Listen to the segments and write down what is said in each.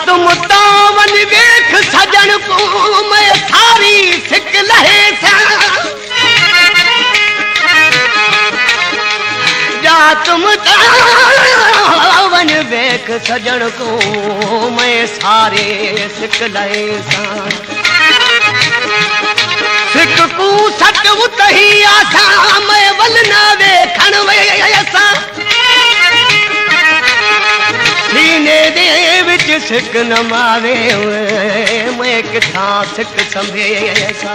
तुम तावन वेख सजन को मैं थारी सिक लहे सा जा तुम तावन वेख सजन को मैं सारे सिक लहे सा सिक को सट उतही आसा मैं वलना वेखण वैसा सीने दे विच सिक न मावे मैं किथां सिक संभेसा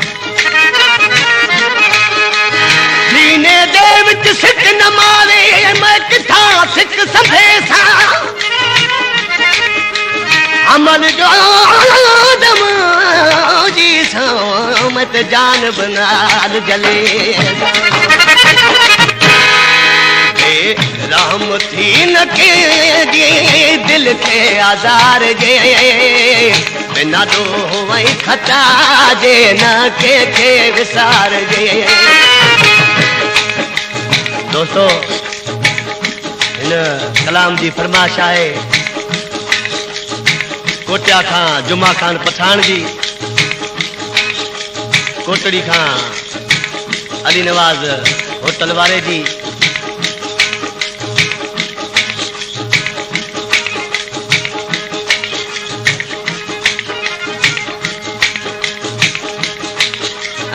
सीने दे विच सिक न मावे मैं किथां सिक संभेसा अमल जो दम जी मत जान बनाल जले राम थी न के दिल के आजार जे बिना दो वही खता जे न के विसार जे दोस्तों इन कलाम जी फरमाश है कोटिया खां जुमा खान पठान जी कोटड़ी खां अली नवाज होटल वारे जी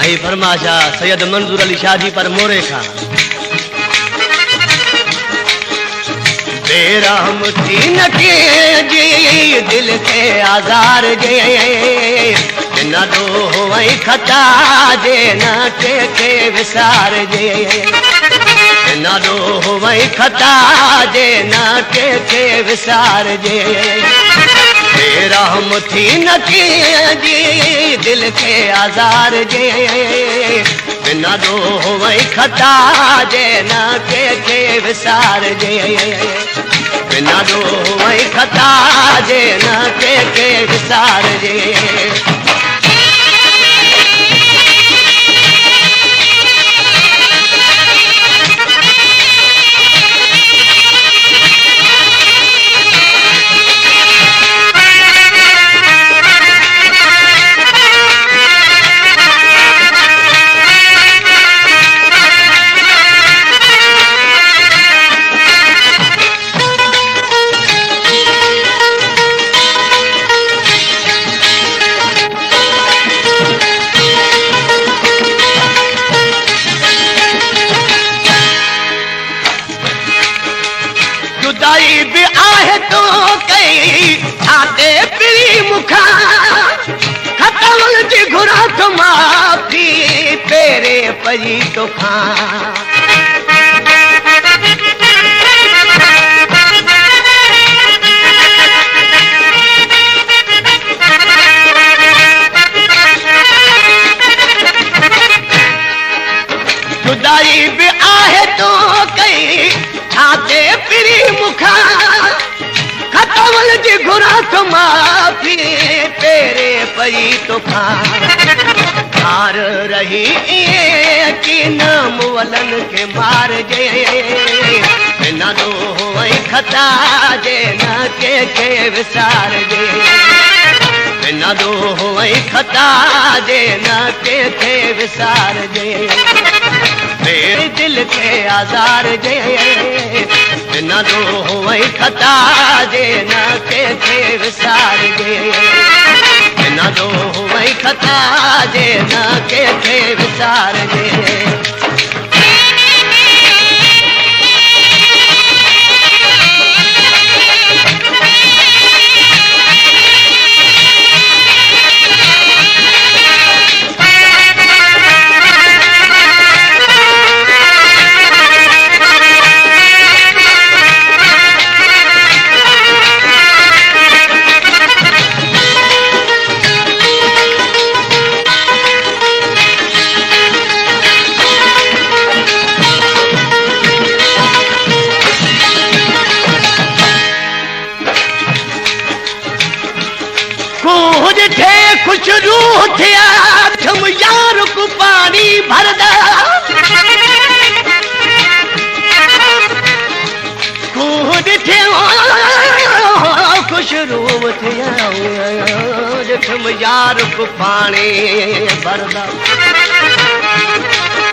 आई फरमाशा सैयद मंजूर अली शाह जी पर मोरे खां बेराम थी न के जी दिल के आजार जे न दो वही खता जे न के विसार जे न दो वही खता जे न के विसार जे बेराम थी न के जी दिल के आजार जे बिना दो वही खता जे न के विसार जे बिना दो वही खता जे न के विसार जे भी आहे तो कई छाते पिरी मुखा खतम जी घुरा तो माफी तेरे पई तो खा जुदाई भी आहे तो कई छाते पिरी मुखा खतवल जी घुरा तो माफी तेरे पई तो खार रही कि नाम वलन के मार जे न दो वही खता जे न के विसार जे न दो वही खता जे न के विसार जे मेरे दिल के आजार जे न दो वही खता जे न के विसार जे न दो वही खता जे न के विसार जे खुश रूह थिया तुम यार को पानी भर दा खुद थे खुश शुरू थिया ॾिठुमि यार को पाणी भरदा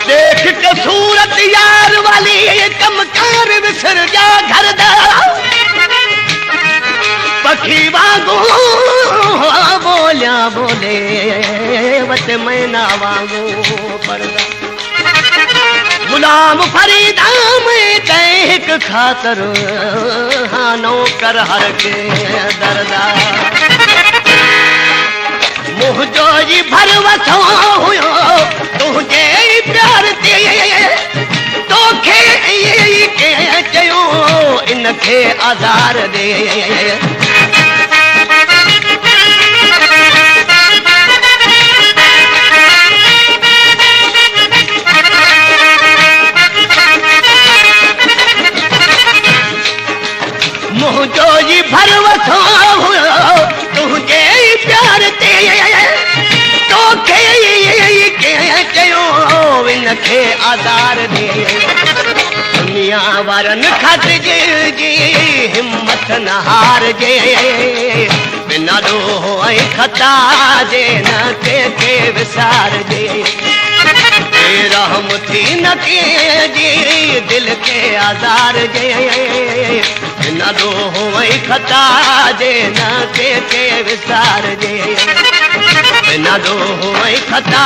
देख के सूरत यार वाली कमकार विसर जा घर दा पखी वांगू बोलिया बोले वत मैना वांगू परदा गुलाम फरीदा में तैक खातर हानो कर हर के दरदा मुझो जी भरवसो हुयो तुझे प्यार ते तोखे के चयो इनखे आधार दे मुझो जी भरवसो हुयो तुझे प्यार ते तोखे के चयो इनखे आधार दे दुनिया वारन खातिर जी हिम्मत न हार जे बिना ॾोह ऐं खता जे न के विसार जे रहम थी न के जी दिल के आज़ार जे बिना ॾोह ऐं खता जे न के विसार जे बिना ॾोह ऐं खता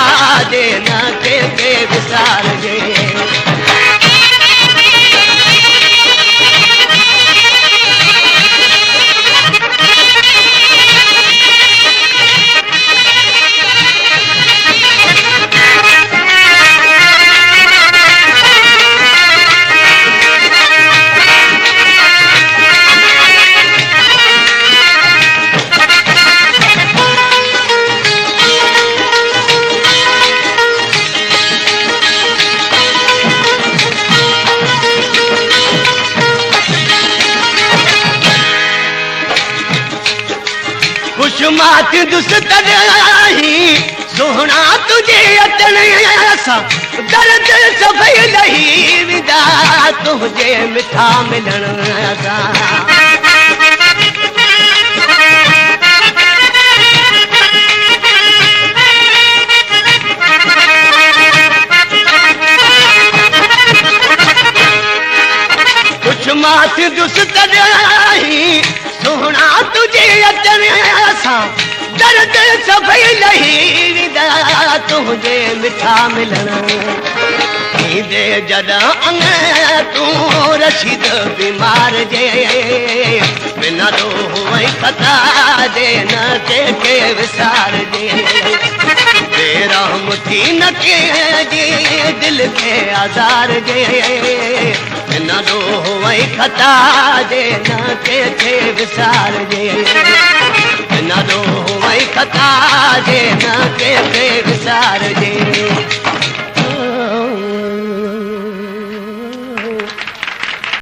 जे न के विसार जे मात दुस्तराही सोहना तुझे अचण सां दर्द सभई लही विदा तुझे मिठा मिलण सां कुछ मात दुस्तराही सोहना तुझे अचण सां दर्द सभई लही विदा तुझे मिठा मिलण दे जॾहिं अंग तूं रशीद बीमार जे बिना ॾोह ऐं खता जे न के विसार जे बेरहम थी न के जी दिल के आज़ार जे बिना ॾोह ऐं खता जे न के विसार जे बिना ॾोह ऐं खता जे न के विसार